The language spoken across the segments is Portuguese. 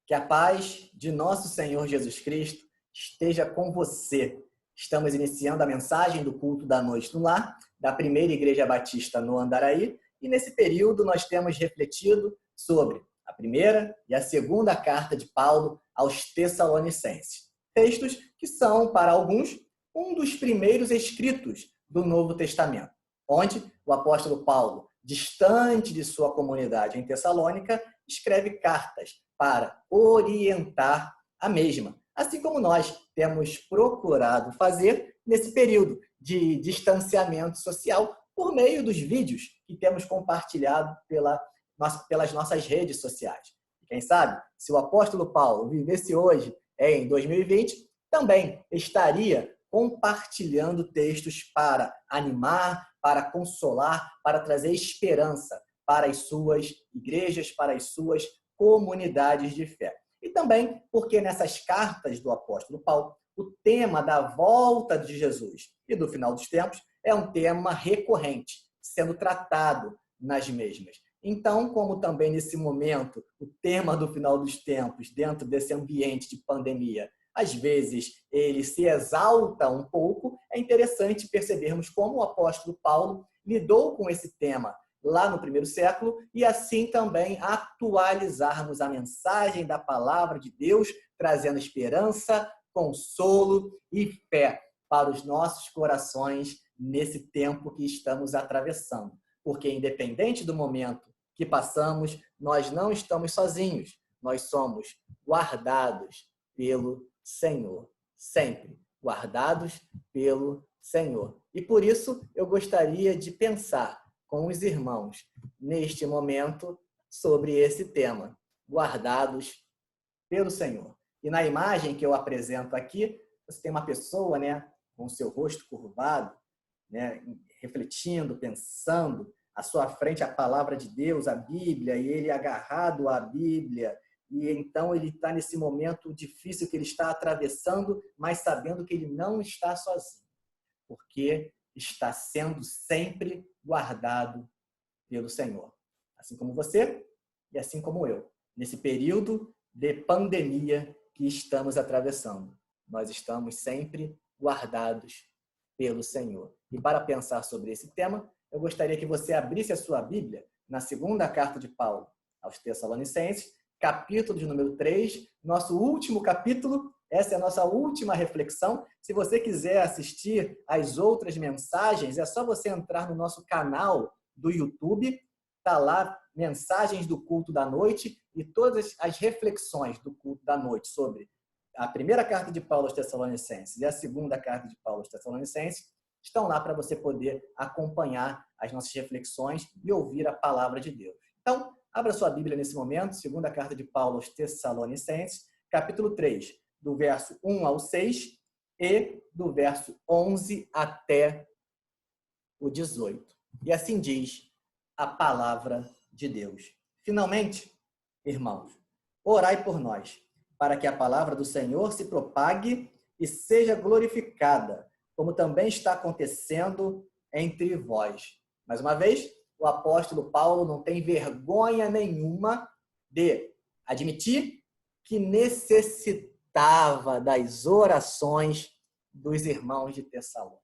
Que a paz de nosso Senhor Jesus Cristo esteja com você. Estamos iniciando a mensagem do culto da noite no lar, da Primeira Igreja Batista no Andaraí, e nesse período nós temos refletido sobre a primeira e a segunda carta de Paulo aos Tessalonicenses. Textos que são, para alguns, um dos primeiros escritos do Novo Testamento, onde o apóstolo Paulo, distante de sua comunidade em Tessalônica, escreve cartas para orientar a mesma, assim como nós temos procurado fazer nesse período de distanciamento social por meio dos vídeos que temos compartilhado pelas nossas redes sociais. Quem sabe, se o apóstolo Paulo vivesse hoje, em 2020, também estaria compartilhando textos para animar, para consolar, para trazer esperança para as suas igrejas, para as suas comunidades de fé. E também porque nessas cartas do apóstolo Paulo, o tema da volta de Jesus e do final dos tempos é um tema recorrente, sendo tratado nas mesmas. Então, como também nesse momento, o tema do final dos tempos, dentro desse ambiente de pandemia, às vezes ele se exalta um pouco, é interessante percebermos como o apóstolo Paulo lidou com esse tema lá no primeiro século e assim também atualizarmos a mensagem da palavra de Deus, trazendo esperança, consolo e fé para os nossos corações nesse tempo que estamos atravessando. Porque independente do momento que passamos, nós não estamos sozinhos, nós somos guardados pelo Senhor, sempre guardados pelo Senhor. E por isso eu gostaria de pensar com os irmãos neste momento sobre esse tema, guardados pelo Senhor. E na imagem que eu apresento aqui, você tem uma pessoa, com o seu rosto curvado, refletindo, pensando, à sua frente a palavra de Deus, a Bíblia, e ele agarrado à Bíblia, e então ele está nesse momento difícil que ele está atravessando, mas sabendo que ele não está sozinho, porque está sendo sempre guardado pelo Senhor. Assim como você e assim como eu. Nesse período de pandemia que estamos atravessando, nós estamos sempre guardados pelo Senhor. E para pensar sobre esse tema, eu gostaria que você abrisse a sua Bíblia na segunda carta de Paulo aos Tessalonicenses, capítulo de número 3, nosso último capítulo. Essa é a nossa última reflexão. Se você quiser assistir às outras mensagens, é só você entrar no nosso canal do YouTube. Está lá, mensagens do culto da noite e todas as reflexões do culto da noite sobre a primeira carta de Paulo aos Tessalonicenses e a segunda carta de Paulo aos Tessalonicenses estão lá para você poder acompanhar as nossas reflexões e ouvir a palavra de Deus. Então, abra sua Bíblia nesse momento, segunda carta de Paulo aos Tessalonicenses, capítulo 3, do verso 1 ao 6 e do verso 11 até o 18. E assim diz a palavra de Deus. Finalmente, irmãos, orai por nós, para que a palavra do Senhor se propague e seja glorificada, como também está acontecendo entre vós. Mais uma vez, o apóstolo Paulo não tem vergonha nenhuma de admitir que necessitava das orações dos irmãos de Tessalônica.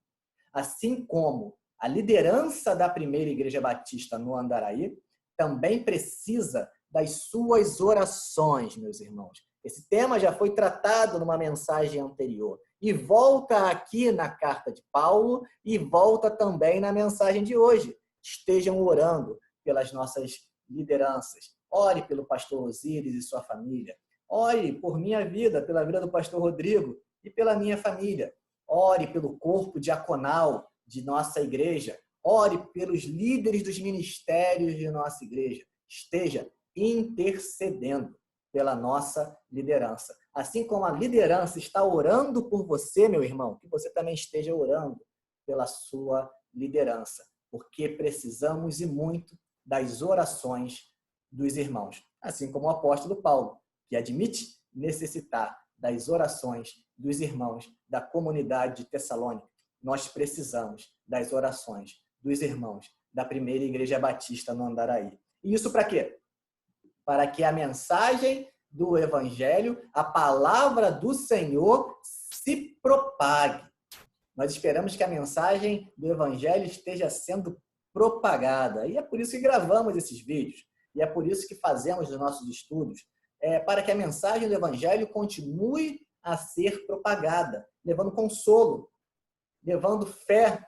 Assim como a liderança da Primeira Igreja Batista no Andaraí também precisa das suas orações, meus irmãos. Esse tema já foi tratado numa mensagem anterior e volta aqui na carta de Paulo e volta também na mensagem de hoje. Estejam orando pelas nossas lideranças. Ore pelo pastor Osíris e sua família. Ore por minha vida, pela vida do pastor Rodrigo e pela minha família. Ore pelo corpo diaconal de nossa igreja. Ore pelos líderes dos ministérios de nossa igreja. Esteja intercedendo pela nossa liderança. Assim como a liderança está orando por você, meu irmão, que você também esteja orando pela sua liderança, porque precisamos e muito das orações dos irmãos. Assim como o apóstolo Paulo, que admite necessitar das orações dos irmãos da comunidade de Tessalônica. Nós precisamos das orações dos irmãos da Primeira Igreja Batista no Andaraí. E isso para quê? Para que a mensagem do Evangelho, a palavra do Senhor se propague. Nós esperamos que a mensagem do Evangelho esteja sendo propagada. E é por isso que gravamos esses vídeos. E é por isso que fazemos os nossos estudos, para que a mensagem do Evangelho continue a ser propagada, levando consolo, levando fé,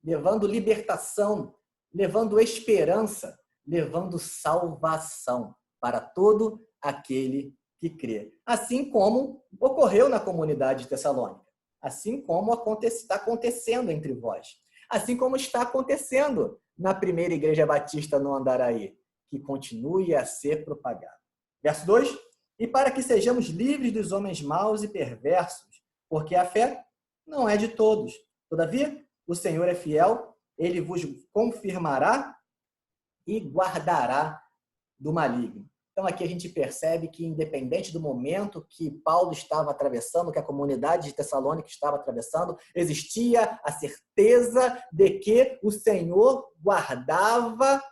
levando libertação, levando esperança, levando salvação para todo aquele que crê. Assim como ocorreu na comunidade de Tessalônica, assim como está acontecendo entre vós, assim como está acontecendo na primeira igreja batista no Andaraí, que continue a ser propagado. Verso 2: e para que sejamos livres dos homens maus e perversos, porque a fé não é de todos. Todavia, o Senhor é fiel, ele vos confirmará e guardará do maligno. Então aqui a gente percebe que, independente do momento que Paulo estava atravessando, que a comunidade de Tessalônica estava atravessando, existia a certeza de que o Senhor guardava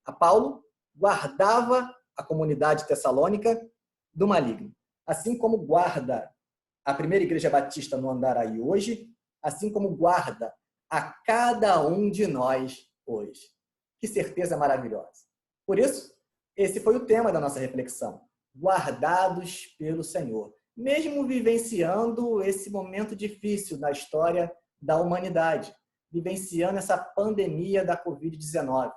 a Paulo, guardava a comunidade tessalônica do maligno. Assim como guarda a primeira igreja batista no Andaraí hoje, assim como guarda a cada um de nós hoje. Que certeza maravilhosa. Por isso, esse foi o tema da nossa reflexão. Guardados pelo Senhor. Mesmo vivenciando esse momento difícil na história da humanidade, vivenciando essa pandemia da Covid-19,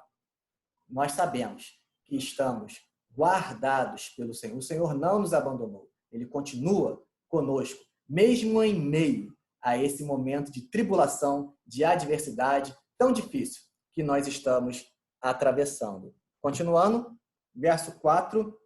nós sabemos que estamos guardados pelo Senhor. O Senhor não nos abandonou. Ele continua conosco, mesmo em meio a esse momento de tribulação, de adversidade tão difícil que nós estamos atravessando. Continuando, verso 4,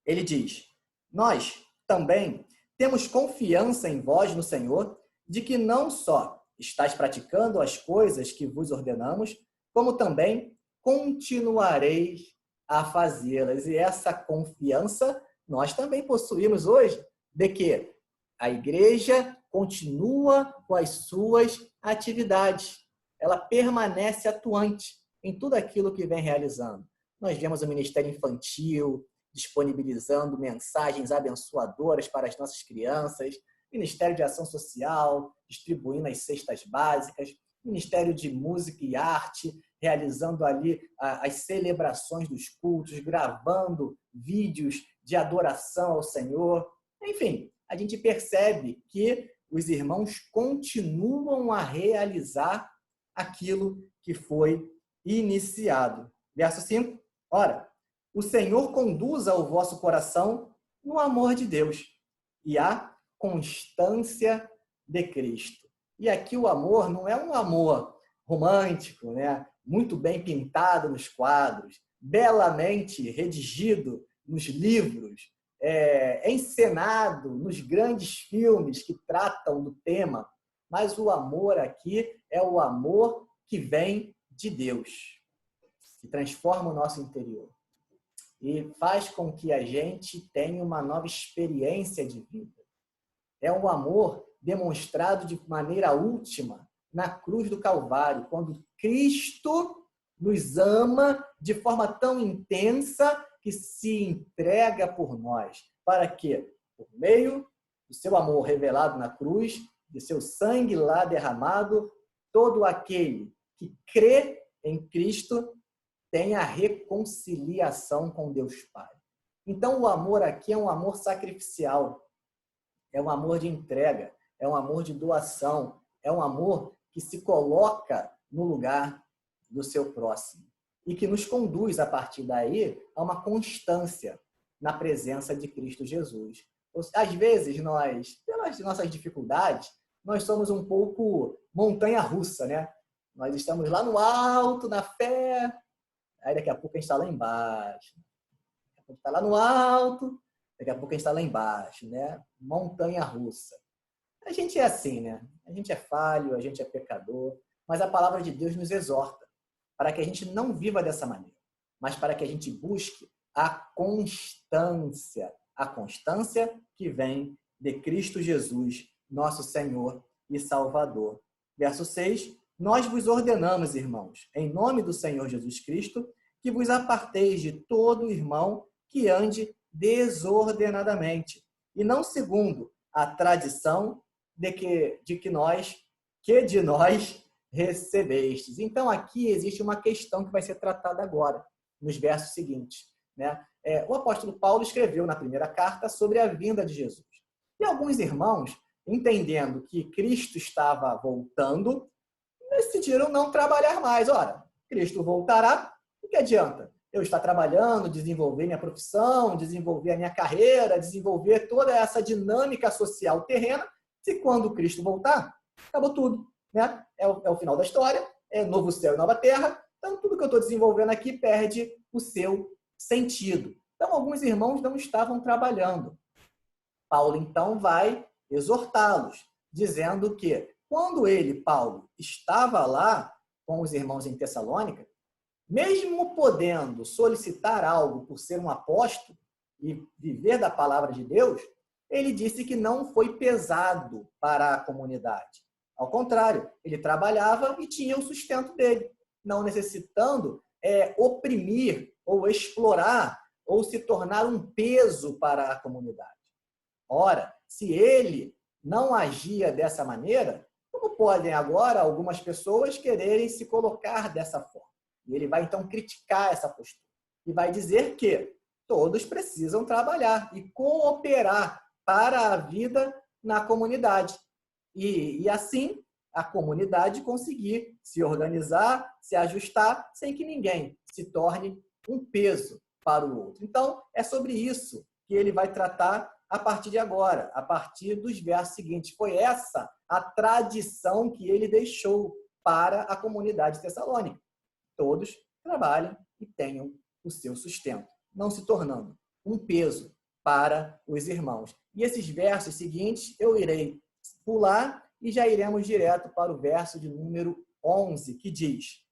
ele diz: nós também temos confiança em vós no Senhor, de que não só estáis praticando as coisas que vos ordenamos, como também continuareis a fazê-las. E essa confiança nós também possuímos hoje, de que a igreja continua com as suas atividades. Ela permanece atuante em tudo aquilo que vem realizando. Nós vemos o Ministério Infantil disponibilizando mensagens abençoadoras para as nossas crianças, Ministério de Ação Social distribuindo as cestas básicas, Ministério de Música e Arte realizando ali as celebrações dos cultos, gravando vídeos de adoração ao Senhor. Enfim, a gente percebe que os irmãos continuam a realizar aquilo que foi iniciado. Verso 5. Ora, o Senhor conduza o vosso coração no amor de Deus e a constância de Cristo. E aqui o amor não é um amor romântico, né? Muito bem pintado nos quadros, belamente redigido nos livros, encenado nos grandes filmes que tratam do tema, mas o amor aqui é o amor que vem de Deus, que transforma o nosso interior e faz com que a gente tenha uma nova experiência de vida. É um amor demonstrado de maneira última na cruz do Calvário, quando Cristo nos ama de forma tão intensa que se entrega por nós, para que, por meio do seu amor revelado na cruz, de seu sangue lá derramado, todo aquele que crê em Cristo tenha reconciliação com Deus Pai. Então, o amor aqui é um amor sacrificial, é um amor de entrega, é um amor de doação, é um amor que se coloca no lugar do seu próximo e que nos conduz, a partir daí, a uma constância na presença de Cristo Jesus. Às vezes, nós, pelas nossas dificuldades, nós somos um pouco montanha-russa, né? Nós estamos lá no alto, na fé, aí daqui a pouco a gente está lá embaixo. Daqui a pouco está lá no alto, daqui a pouco a gente está lá embaixo, né? Montanha-russa. A gente é assim, né? A gente é falho, a gente é pecador, mas a palavra de Deus nos exorta para que a gente não viva dessa maneira, mas para que a gente busque a constância que vem de Cristo Jesus, nosso Senhor e Salvador. Verso 6, nós vos ordenamos, irmãos, em nome do Senhor Jesus Cristo, que vos aparteis de todo irmão que ande desordenadamente, e não segundo a tradição que de nós recebestes. Então, aqui existe uma questão que vai ser tratada agora, nos versos seguintes, né? O apóstolo Paulo escreveu na primeira carta sobre a vinda de Jesus. E alguns irmãos, entendendo que Cristo estava voltando, decidiram não trabalhar mais. Ora, Cristo voltará, o que adianta? Eu estar trabalhando, desenvolver minha profissão, desenvolver a minha carreira, desenvolver toda essa dinâmica social terrena, se quando Cristo voltar, acabou tudo, né? É o final da história, é novo céu e nova terra, então tudo que eu estou desenvolvendo aqui perde o seu sentido. Então, alguns irmãos não estavam trabalhando. Paulo, então, vai exortá-los, dizendo que quando ele, Paulo, estava lá com os irmãos em Tessalônica, mesmo podendo solicitar algo por ser um apóstolo e viver da palavra de Deus, ele disse que não foi pesado para a comunidade. Ao contrário, ele trabalhava e tinha o sustento dele, não necessitando oprimir ou explorar ou se tornar um peso para a comunidade. Ora, se ele não agia dessa maneira, como podem agora algumas pessoas quererem se colocar dessa forma? E ele vai então criticar essa postura e vai dizer que todos precisam trabalhar e cooperar para a vida na comunidade. E assim a comunidade conseguir se organizar, se ajustar, sem que ninguém se torne um peso para o outro. Então, é sobre isso que ele vai tratar a partir de agora, a partir dos versos seguintes. Foi essa a tradição que ele deixou para a comunidade tessalônica. Todos trabalhem e tenham o seu sustento, não se tornando um peso para os irmãos. E esses versos seguintes eu irei pular e já iremos direto para o verso de número 11, que diz: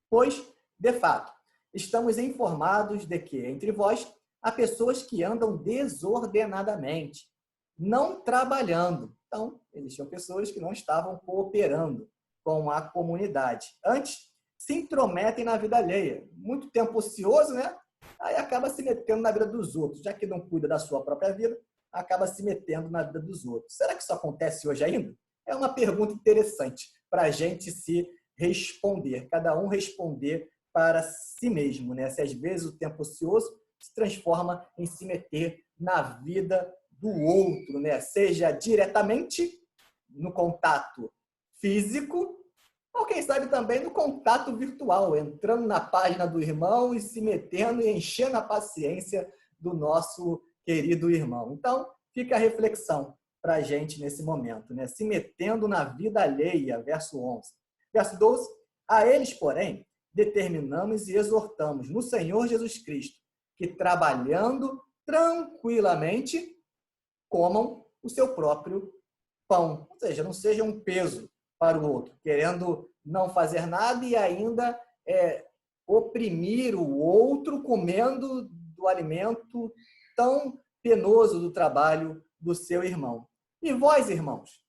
Pois, de fato, estamos informados de que entre vós há pessoas que andam desordenadamente, não trabalhando. Então, existiam pessoas que não estavam cooperando com a comunidade. Antes, se intrometem na vida alheia. Muito tempo ocioso, né? Aí acaba se metendo na vida dos outros. Já que não cuida da sua própria vida, acaba se metendo na vida dos outros. Será que isso acontece hoje ainda? É uma pergunta interessante para a gente se responder. Cada um responder para si mesmo, né? Se às vezes o tempo ocioso se transforma em se meter na vida do outro, né? Seja diretamente no contato físico, ou quem sabe também no contato virtual, entrando na página do irmão e se metendo e enchendo a paciência do nosso querido irmão. Então, fica a reflexão para a gente nesse momento, né? Se metendo na vida alheia, verso 11. Verso 12, a eles, porém, determinamos e exortamos no Senhor Jesus Cristo que, trabalhando tranquilamente, comam o seu próprio pão. Ou seja, não seja um peso para o outro, querendo não fazer nada e ainda oprimir o outro comendo do alimento tão penoso do trabalho do seu irmão. E vós, irmãos,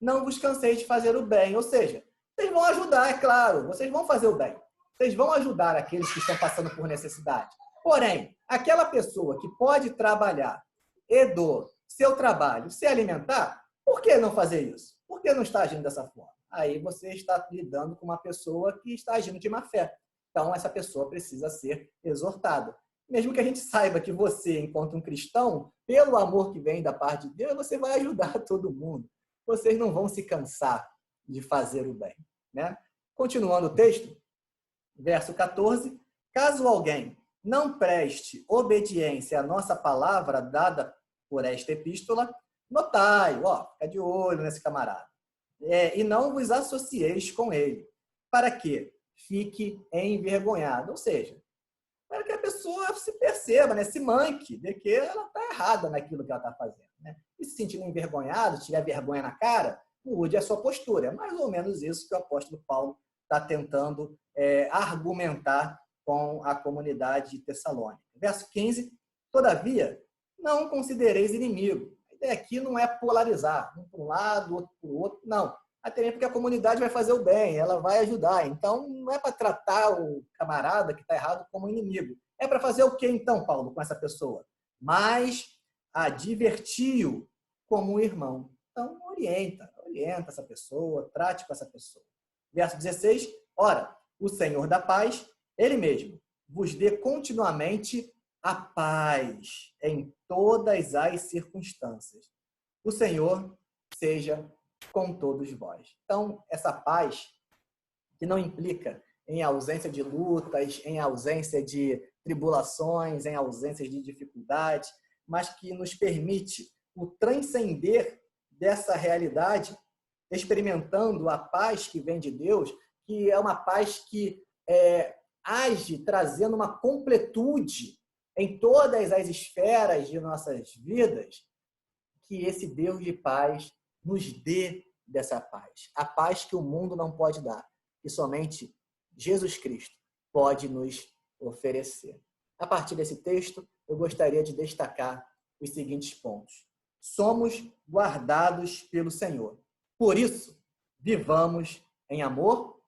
não vos canseis de fazer o bem. Ou seja, vocês vão ajudar, é claro, vocês vão fazer o bem. Vocês vão ajudar aqueles que estão passando por necessidade. Porém, aquela pessoa que pode trabalhar e do seu trabalho se alimentar, por que não fazer isso? Por que não está agindo dessa forma? Aí você está lidando com uma pessoa que está agindo de má fé. Então, essa pessoa precisa ser exortada. Mesmo que a gente saiba que você, enquanto um cristão, pelo amor que vem da parte de Deus, você vai ajudar todo mundo. Vocês não vão se cansar de fazer o bem, né? Continuando o texto, verso 14. Caso alguém não preste obediência à nossa palavra dada por esta epístola, notai, fica de olho nesse camarada. E não vos associeis com ele, para que fique envergonhado. Ou seja, para que a pessoa se perceba, né? Se manque de que ela está errada naquilo que ela está fazendo, né? E se sentindo envergonhado, tiver vergonha na cara, mude a sua postura. É mais ou menos isso que o apóstolo Paulo está tentando argumentar com a comunidade de Tessalônica. Verso 15, todavia, não considereis inimigo. A ideia aqui não é polarizar, um para um lado, outro para o outro, não. Até mesmo porque a comunidade vai fazer o bem, ela vai ajudar. Então, não é para tratar o camarada que está errado como inimigo. É para fazer o que então, Paulo, com essa pessoa? mas advertiu como um irmão. Então, orienta essa pessoa, trate com essa pessoa. Verso 16, ora, o Senhor da paz, Ele mesmo, vos dê continuamente a paz em todas as circunstâncias. O Senhor seja com todos vós. Então, essa paz que não implica em ausência de lutas, em ausência de tribulações, em ausência de dificuldades, mas que nos permite o transcender dessa realidade, experimentando a paz que vem de Deus, que é uma paz que age trazendo uma completude em todas as esferas de nossas vidas, que esse Deus de paz nos dê dessa paz. A paz que o mundo não pode dar, que somente Jesus Cristo pode nos oferecer. A partir desse texto, eu gostaria de destacar os seguintes pontos. Somos guardados pelo Senhor. Por isso, vivamos em amor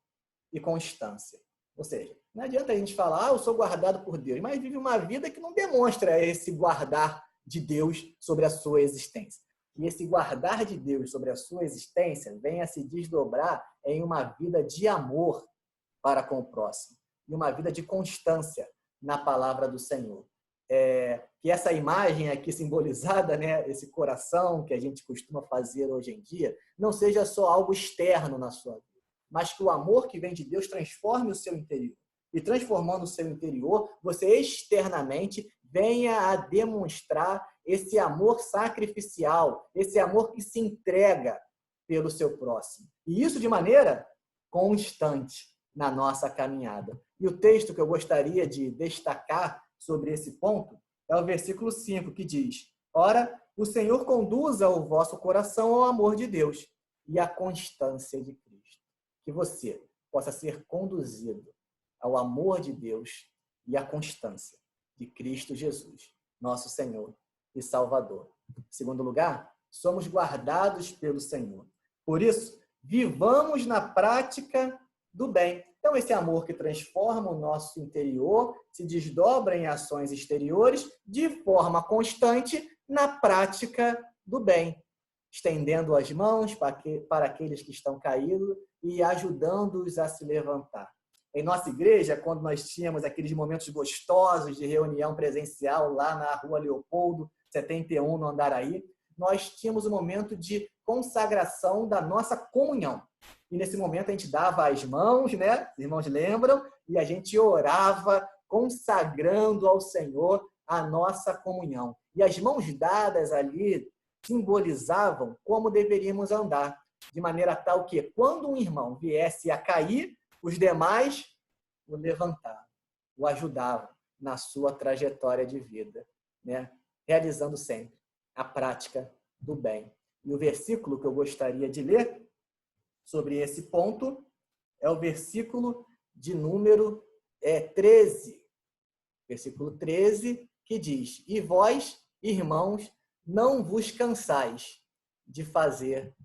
e constância. Ou seja, não adianta a gente falar, eu sou guardado por Deus, mas vive uma vida que não demonstra esse guardar de Deus sobre a sua existência. E esse guardar de Deus sobre a sua existência venha se desdobrar em uma vida de amor para com o próximo e uma vida de constância na palavra do Senhor. Que essa imagem aqui simbolizada, né, esse coração que a gente costuma fazer hoje em dia, não seja só algo externo na sua vida, mas que o amor que vem de Deus transforme o seu interior. E transformando o seu interior, você externamente venha a demonstrar esse amor sacrificial, esse amor que se entrega pelo seu próximo. E isso de maneira constante na nossa caminhada. E o texto que eu gostaria de destacar sobre esse ponto é o versículo 5, que diz: ora, o Senhor conduza o vosso coração ao amor de Deus e à constância de Cristo. Que você possa ser conduzido ao amor de Deus e à constância de Cristo Jesus, nosso Senhor e Salvador. Em segundo lugar, somos guardados pelo Senhor. Por isso, vivamos na prática do bem. Então, esse amor que transforma o nosso interior se desdobra em ações exteriores de forma constante na prática do bem, estendendo as mãos para aqueles que estão caídos e ajudando-os a se levantar. Em nossa igreja, quando nós tínhamos aqueles momentos gostosos de reunião presencial lá na Rua Leopoldo, 71, no Andaraí, nós tínhamos um momento de consagração da nossa comunhão. E nesse momento a gente dava as mãos, né? Os irmãos lembram? E a gente orava, consagrando ao Senhor a nossa comunhão. E as mãos dadas ali simbolizavam como deveríamos andar, de maneira tal que, quando um irmão viesse a cair, os demais o levantavam, o ajudavam na sua trajetória de vida, né? Realizando sempre a prática do bem. E o versículo que eu gostaria de ler sobre esse ponto é o versículo de número 13. Versículo 13, que diz: e vós, irmãos, não vos cansais de fazer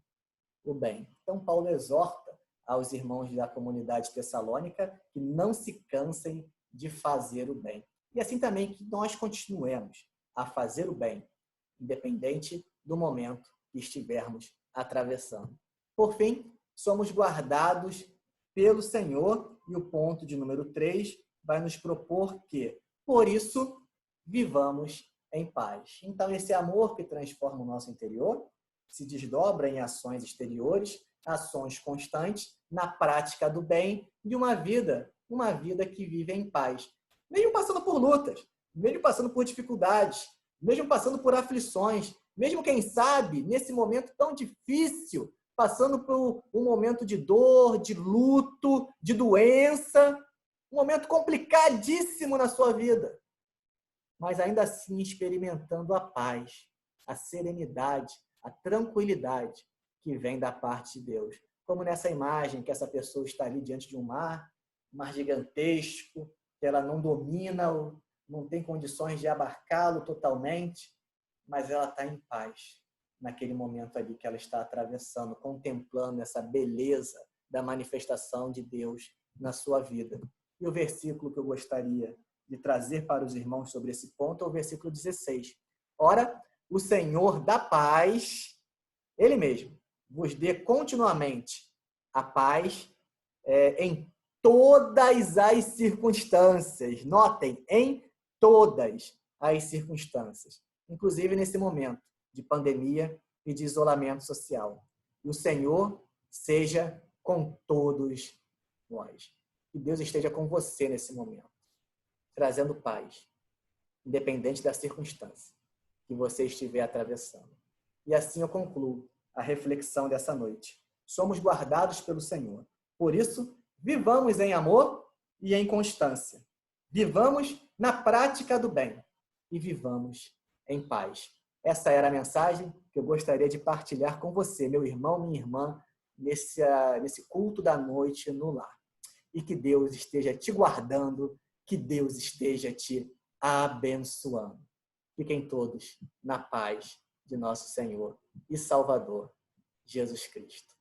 o bem. Então, Paulo exorta aos irmãos da comunidade tessalônica que não se cansem de fazer o bem. E assim também que nós continuemos a fazer o bem, independente do momento que estivermos atravessando. Por fim, somos guardados pelo Senhor, e o ponto de número 3 vai nos propor que, por isso, vivamos em paz. Então, esse amor que transforma o nosso interior se desdobra em ações exteriores, ações constantes, na prática do bem, de uma vida que vive em paz. Mesmo passando por lutas, mesmo passando por dificuldades, mesmo passando por aflições, mesmo, quem sabe, nesse momento tão difícil, passando por um momento de dor, de luto, de doença, um momento complicadíssimo na sua vida, mas ainda assim experimentando a paz, a serenidade, a tranquilidade que vem da parte de Deus. Como nessa imagem que essa pessoa está ali diante de um mar gigantesco, que ela não domina, não tem condições de abarcá-lo totalmente, mas ela está em paz naquele momento ali que ela está atravessando, contemplando essa beleza da manifestação de Deus na sua vida. E o versículo que eu gostaria de trazer para os irmãos sobre esse ponto é o versículo 16. Ora, o Senhor da paz, Ele mesmo, vos dê continuamente a paz em todas as circunstâncias. Notem, em todas as circunstâncias. Inclusive nesse momento de pandemia e de isolamento social. E o Senhor seja com todos nós. Que Deus esteja com você nesse momento, trazendo paz, independente da circunstância que você estiver atravessando. E assim eu concluo a reflexão dessa noite. Somos guardados pelo Senhor. Por isso, vivamos em amor e em constância. Vivamos na prática do bem e vivamos em paz. Essa era a mensagem que eu gostaria de partilhar com você, meu irmão, minha irmã, nesse culto da noite no lar. E que Deus esteja te guardando, que Deus esteja te abençoando. Fiquem todos na paz de nosso Senhor e Salvador, Jesus Cristo.